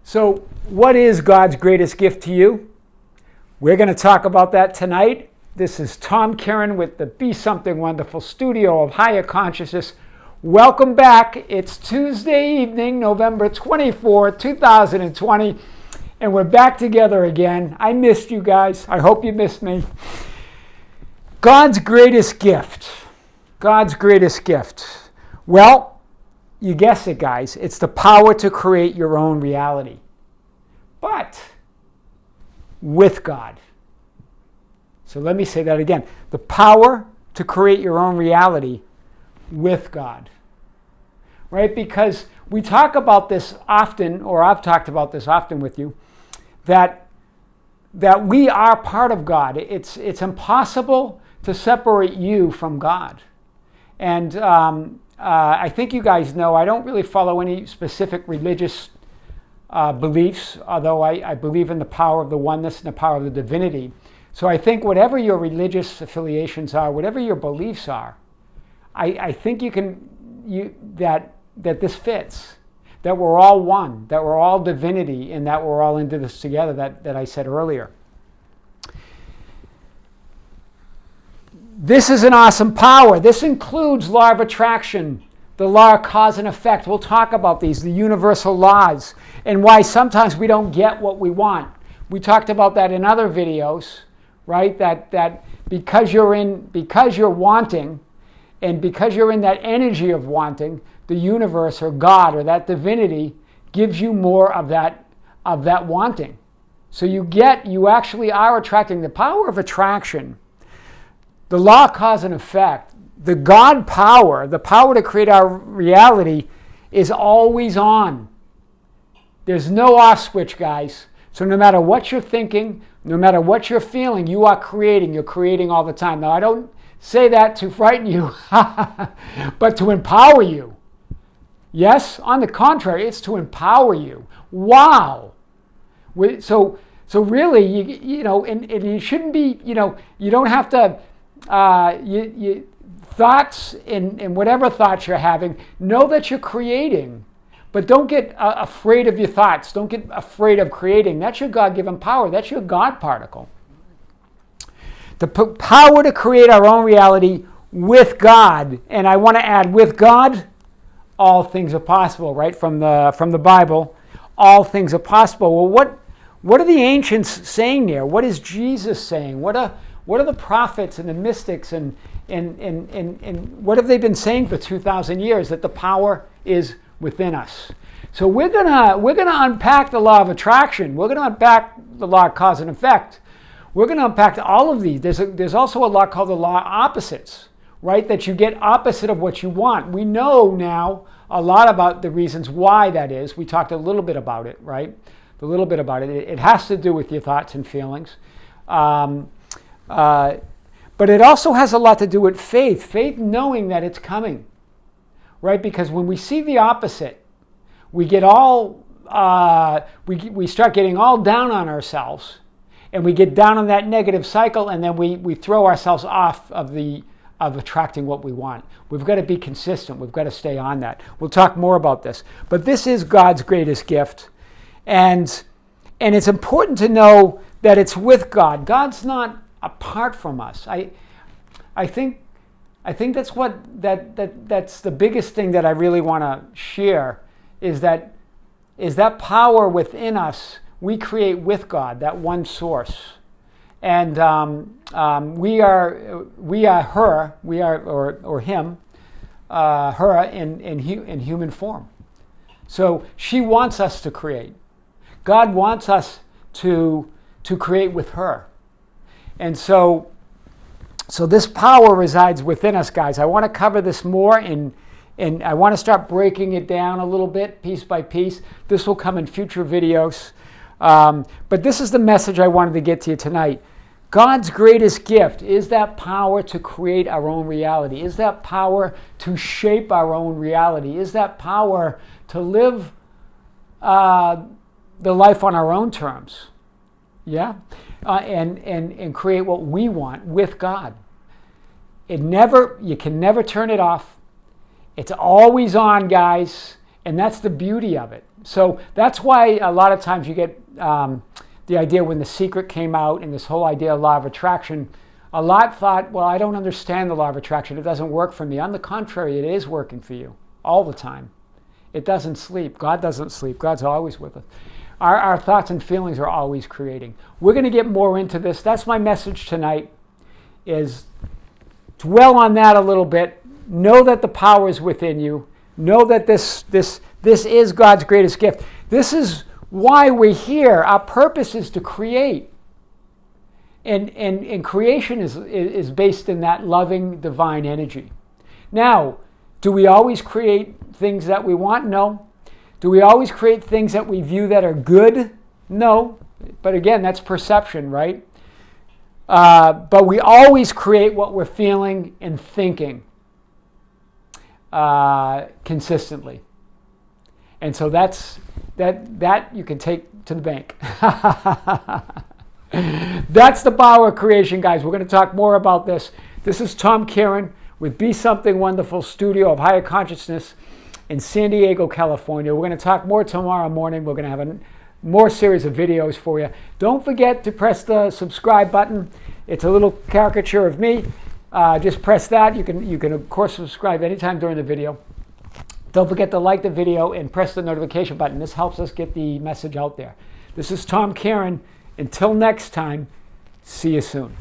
So, what is God's greatest gift to you? We're going to talk about that tonight. This is Tom Kieran with the Be Something Wonderful studio of Higher Consciousness. Welcome back. It's Tuesday evening, November 24, 2020, and we're back together again. I missed you guys. I hope you missed me. God's greatest gift. God's greatest gift. Well, you guessed it, guys. It's the power to create your own reality. But with God. So let me say that again. The power to create your own reality with God. Right? Because we talk about this often, or I've talked about this often with you, that we are part of God. It's impossible to separate you from God. And I think you guys know I don't really follow any specific religious beliefs, although I believe in the power of the oneness and the power of the divinity. So I think whatever your religious affiliations are, whatever your beliefs are, I think that this fits. That we're all one, that we're all divinity, and that we're all into this together, that I said earlier. This is an awesome power. This includes law of attraction, the law of cause and effect. We'll talk about these, the universal laws, and why sometimes we don't get what we want. We talked about that in other videos, right? That because you're wanting, and because you're in that energy of wanting, the universe or God or that divinity gives you more of that wanting. So you actually are attracting. The power of attraction, the law of cause and effect, the God power, the power to create our reality is always on. There's no off switch, guys. So no matter what you're thinking, no matter what you're feeling, you are creating. You're creating all the time. Now, I don't say that to frighten you, but to empower you. Yes, on the contrary, it's to empower you. Wow. So really, you know, and you shouldn't be, you know, you don't have to, thoughts and whatever thoughts you're having, know that you're creating, but don't get afraid of your thoughts. Don't get afraid of creating. That's your God-given power. That's your God particle. The power to create our own reality with God. And I want to add, with God, all things are possible, right? From the Bible, all things are possible. Well, what are the ancients saying there? What is Jesus saying? What are the prophets and the mystics and what have they been saying for 2,000 years? That the power is within us. So we're gonna unpack the law of attraction. We're gonna unpack the law of cause and effect. We're gonna unpack all of these. There's also a law called the law of opposites, right? That you get opposite of what you want. We know now a lot about the reasons why that is. We talked a little bit about it, right? A little bit about it. It has to do with your thoughts and feelings. But it also has a lot to do with faith. Faith knowing that it's coming, right? Because when we see the opposite, we get all, we start getting all down on ourselves, and we get down on that negative cycle, and then we throw ourselves off of attracting what we want. We've got to be consistent. We've got to stay on that. We'll talk more about this. But this is God's greatest gift. And it's important to know that it's with God. God's not apart from us. I think that's that's the biggest thing that I really want to share is that power within us we create with God, that one source. And we are her, we are or him, her in human form. So she wants us to create. God wants us to create with her. And so this power resides within us, guys. I want to cover this more and I want to start breaking it down a little bit, piece by piece. This will come in future videos. But this is the message I wanted to get to you tonight. God's greatest gift is that power to create our own reality, is that power to shape our own reality, is that power to live the life on our own terms. Yeah? And create what we want with God. You can never turn it off. It's always on, guys. And that's the beauty of it. So that's why a lot of times you get the idea when The Secret came out and this whole idea of law of attraction, a lot thought, well, I don't understand the law of attraction. It doesn't work for me. On the contrary, it is working for you all the time. It doesn't sleep. God doesn't sleep. God's always with us. Our thoughts and feelings are always creating. We're going to get more into this. That's my message tonight, is dwell on that a little bit. Know that the power is within you. Know that this is God's greatest gift. This is why we're here. Our purpose is to create. And creation is based in that loving divine energy. Now, do we always create things that we want? No. Do we always create things that we view that are good? No. But again, that's perception, right? But we always create what we're feeling and thinking consistently. And so that you can take to the bank. That's the power of creation, guys. We're going to talk more about this. This is Tom Kieran with Be Something Wonderful Studio of Higher Consciousness in San Diego, California. We're going to talk more tomorrow morning. We're going to have a more series of videos for you. Don't forget to press the subscribe button. It's a little caricature of me. Just press that. You can of course subscribe anytime during the video. Don't forget to like the video and press the notification button. This helps us get the message out there. This is Tom Kieran. Until next time, see you soon.